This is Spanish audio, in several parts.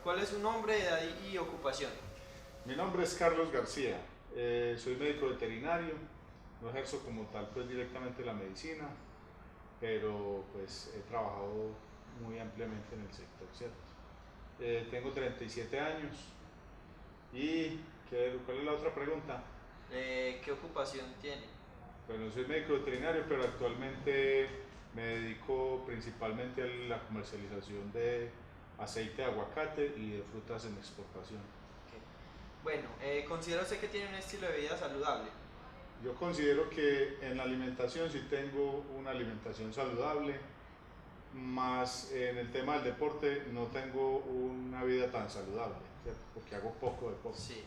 ¿Cuál es su nombre, edad y ocupación? Mi nombre es Carlos García, soy médico veterinario, no ejerzo como tal pues directamente la medicina, pero pues he trabajado muy ampliamente en el sector, ¿cierto? Tengo 37 años y ¿cuál es la otra pregunta? ¿Qué ocupación tiene? Bueno, soy médico veterinario, pero actualmente me dedico principalmente a la comercialización de aceite de aguacate y de frutas en exportación. Ok. Bueno, ¿considera usted que tiene un estilo de vida saludable? Yo considero que en la alimentación sí tengo una alimentación saludable, más en el tema del deporte no tengo una vida tan saludable, ¿cierto? Porque hago poco deporte. Sí.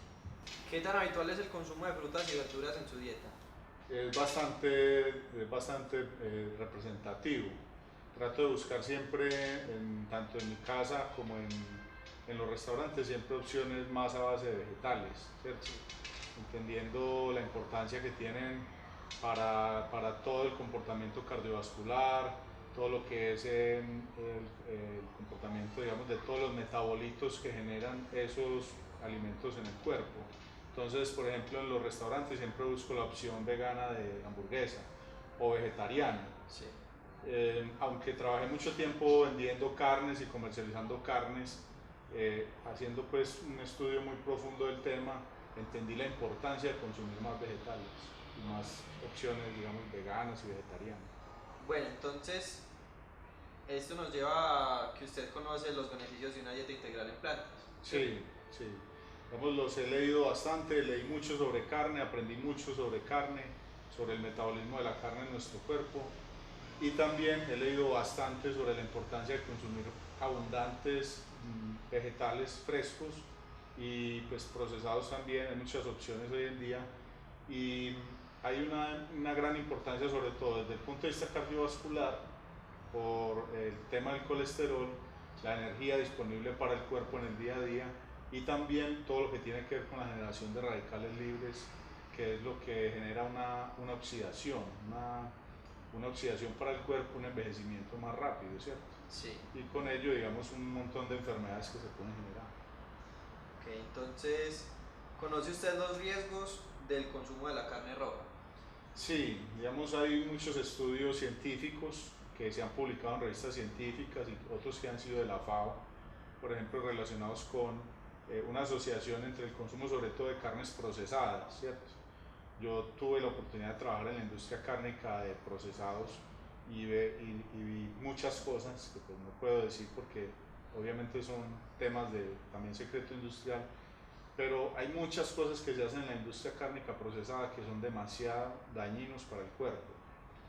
¿Qué tan habitual es el consumo de frutas y verduras en su dieta? Es bastante representativo. Trato de buscar siempre, tanto en mi casa como en los restaurantes, siempre opciones más a base de vegetales, ¿cierto? Sí. Entendiendo la importancia que tienen para todo el comportamiento cardiovascular, todo lo que es el comportamiento, digamos, de todos los metabolitos que generan esos alimentos en el cuerpo. Entonces, por ejemplo, en los restaurantes siempre busco la opción vegana de hamburguesa o vegetariana. Sí. Aunque trabajé mucho tiempo vendiendo carnes y comercializando carnes, haciendo pues un estudio muy profundo del tema, entendí la importancia de consumir más vegetales y más opciones, digamos, veganas y vegetarianas. Bueno, entonces, esto nos lleva a que usted conoce los beneficios de una dieta integral en plantas, ¿cierto? Sí, sí. Digamos, los he leído bastante, leí mucho sobre carne, aprendí mucho sobre carne, sobre el metabolismo de la carne en nuestro cuerpo. Y también he leído bastante sobre la importancia de consumir abundantes vegetales frescos y pues procesados también, hay muchas opciones hoy en día y hay una gran importancia sobre todo desde el punto de vista cardiovascular por el tema del colesterol, la energía disponible para el cuerpo en el día a día y también todo lo que tiene que ver con la generación de radicales libres, que es lo que genera una oxidación, una oxidación para el cuerpo, un envejecimiento más rápido, ¿cierto? Sí. Y con ello, digamos, un montón de enfermedades que se pueden generar. Ok, entonces, ¿conoce usted los riesgos del consumo de la carne roja? Sí, digamos, hay muchos estudios científicos que se han publicado en revistas científicas y otros que han sido de la FAO, por ejemplo, relacionados con una asociación entre el consumo sobre todo de carnes procesadas, ¿cierto? Yo tuve la oportunidad de trabajar en la industria cárnica de procesados y vi muchas cosas que pues no puedo decir porque obviamente son temas de también secreto industrial, pero hay muchas cosas que se hacen en la industria cárnica procesada que son demasiado dañinos para el cuerpo.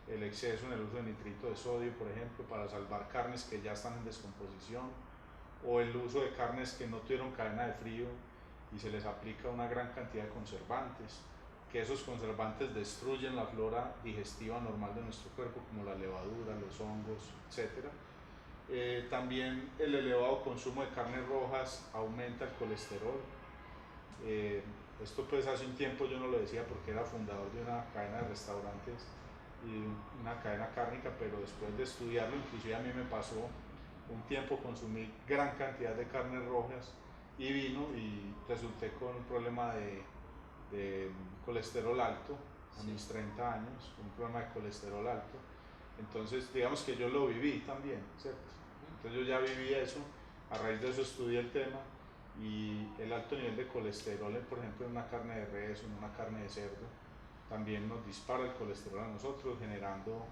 El exceso en el uso de nitrito de sodio, por ejemplo, para salvar carnes que ya están en descomposición, o el uso de carnes que no tuvieron cadena de frío y se les aplica una gran cantidad de conservantes, que esos conservantes destruyen la flora digestiva normal de nuestro cuerpo, como la levadura, los hongos, etc. También el elevado consumo de carnes rojas aumenta el colesterol. Eh, Esto pues hace un tiempo yo no lo decía porque era fundador de una cadena de restaurantes y una cadena cárnica, pero después de estudiarlo, inclusive a mí me pasó un tiempo consumí gran cantidad de carnes rojas y vino y resulté con un problema de colesterol alto a Sí. mis 30 años, un problema de colesterol alto. Entonces, digamos que yo lo viví también, ¿cierto? Entonces yo ya viví eso, a raíz de eso estudié el tema y el alto nivel de colesterol, por ejemplo, en una carne de res o en una carne de cerdo, también nos dispara el colesterol a nosotros, generando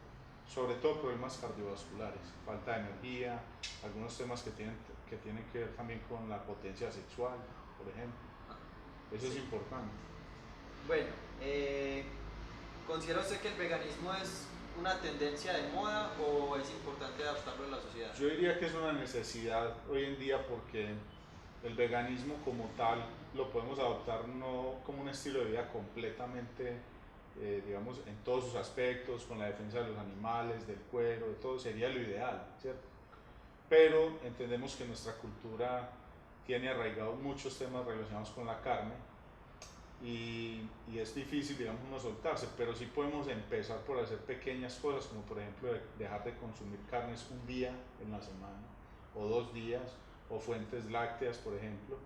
sobre todo problemas cardiovasculares, falta de energía, algunos temas que tienen que ver también con la potencia sexual, por ejemplo. Ah, Eso es sí. importante. Bueno, ¿considera usted que el veganismo es una tendencia de moda o es importante adaptarlo a la sociedad? Yo diría que es una necesidad hoy en día porque el veganismo como tal lo podemos adoptar no como un estilo de vida completamente, digamos, en todos sus aspectos, con la defensa de los animales, del cuero, de todo, sería lo ideal, ¿cierto? Pero entendemos que nuestra cultura tiene arraigados muchos temas relacionados con la carne y es difícil, digamos, no soltarse, pero sí podemos empezar por hacer pequeñas cosas, como por ejemplo dejar de consumir carnes un día en la semana o 2 días, o fuentes lácteas, por ejemplo.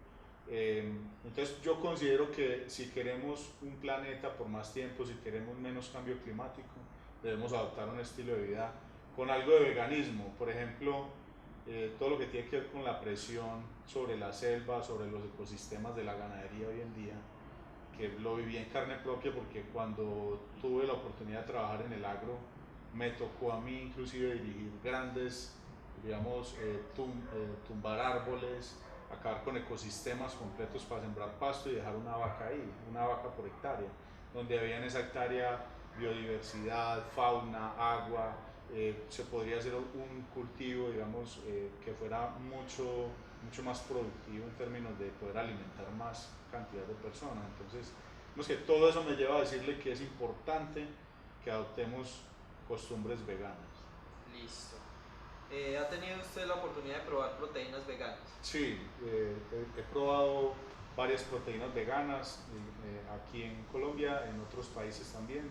Entonces yo considero que si queremos un planeta por más tiempo, si queremos menos cambio climático, debemos adoptar un estilo de vida con algo de veganismo. Por ejemplo, todo lo que tiene que ver con la presión sobre la selva, sobre los ecosistemas de la ganadería hoy en día, que lo viví en carne propia porque cuando tuve la oportunidad de trabajar en el agro, me tocó a mí inclusive dirigir grandes, digamos, tumbar árboles, acabar con ecosistemas completos para sembrar pasto y dejar una vaca ahí, una vaca por hectárea, donde había en esa hectárea biodiversidad, fauna, agua, se podría hacer un cultivo, digamos, que fuera mucho más productivo en términos de poder alimentar más cantidad de personas. Entonces, que todo eso me lleva a decirle que es importante que adoptemos costumbres veganas. Listo. ¿Ha tenido usted la oportunidad de probar proteínas veganas? Sí, he probado varias proteínas veganas aquí en Colombia, en otros países también.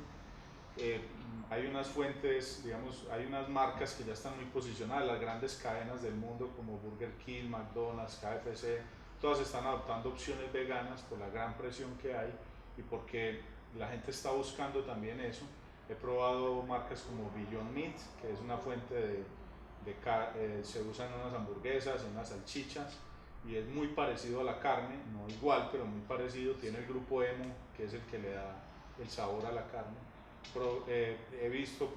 Hay unas fuentes, digamos, hay unas marcas que ya están muy posicionadas, las grandes cadenas del mundo como Burger King, McDonald's, KFC, todas están adoptando opciones veganas por la gran presión que hay y porque la gente está buscando también eso. He probado marcas como Beyond Meat, que es una fuente se usan en unas hamburguesas, en unas salchichas y es muy parecido a la carne, no igual, pero muy parecido. Tiene el grupo hemo, que es el que le da el sabor a la carne. He visto,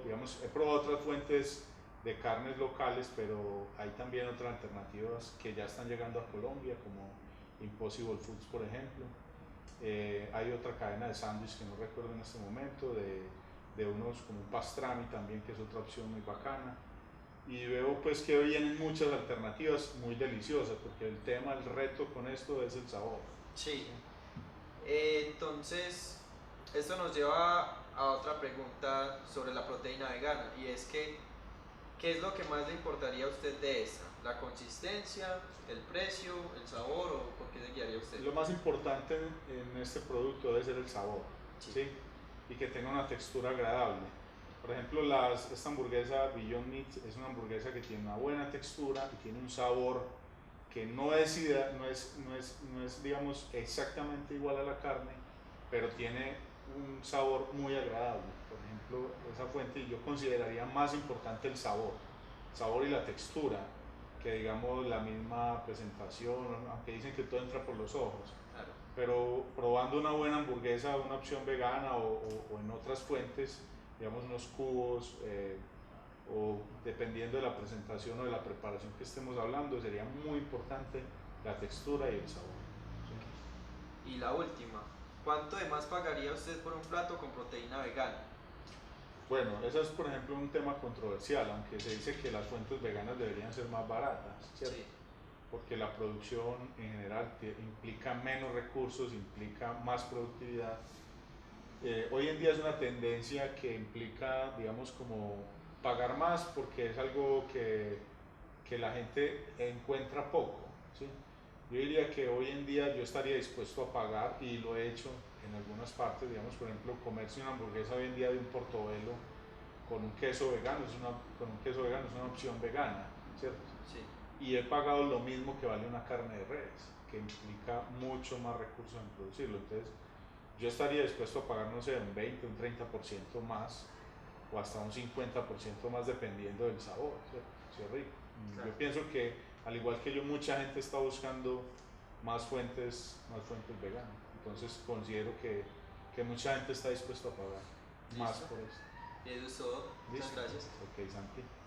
digamos, he probado otras fuentes de carnes locales, pero hay también otras alternativas que ya están llegando a Colombia, como Impossible Foods, por ejemplo. Hay otra cadena de sándwich que no recuerdo en este momento, de unos como un pastrami también, que es otra opción muy bacana. Y veo pues que vienen muchas alternativas muy deliciosas, porque el tema, el reto con esto es el sabor. Sí. Entonces, esto nos lleva a otra pregunta sobre la proteína vegana, y es que, ¿qué es lo que más le importaría a usted de esta? ¿La consistencia, el precio, el sabor, o por qué se guiaría usted? Lo más importante en este producto debe ser el sabor, Sí. ¿sí? Y que tenga una textura agradable. Por ejemplo, esta hamburguesa Beyond Meat es una hamburguesa que tiene una buena textura y tiene un sabor que no es, digamos, exactamente igual a la carne, pero tiene un sabor muy agradable. Por ejemplo, esa fuente, yo consideraría más importante el sabor y la textura, que digamos la misma presentación, aunque dicen que todo entra por los ojos. Claro. Pero probando una buena hamburguesa, una opción vegana o en otras fuentes, digamos unos cubos, o dependiendo de la presentación o de la preparación que estemos hablando, sería muy importante la textura y el sabor. ¿Sí? Y la última, ¿cuánto de más pagaría usted por un plato con proteína vegana? Bueno, eso es por ejemplo un tema controversial, aunque se dice que las fuentes veganas deberían ser más baratas, ¿cierto? Sí. Porque la producción en general implica menos recursos, implica más productividad. Hoy en día es una tendencia que implica, digamos, como pagar más porque es algo que la gente encuentra poco, ¿sí? Yo diría que hoy en día yo estaría dispuesto a pagar, y lo he hecho en algunas partes, digamos, por ejemplo, comerse una hamburguesa hoy en día de un portobelo con un queso vegano, es una opción vegana, ¿cierto? Sí. Y he pagado lo mismo que vale una carne de res, que implica mucho más recursos en producirlo. Entonces, yo estaría dispuesto a pagar, no sé, un 20, un 30% más, o hasta un 50% más, dependiendo del sabor, ¿cierto? Si es rico. Claro. Yo pienso que, al igual que yo, mucha gente está buscando más fuentes veganas. Entonces, considero que mucha gente está dispuesta a pagar más por esto. Y eso es todo. Muchas gracias. Ok, Santi.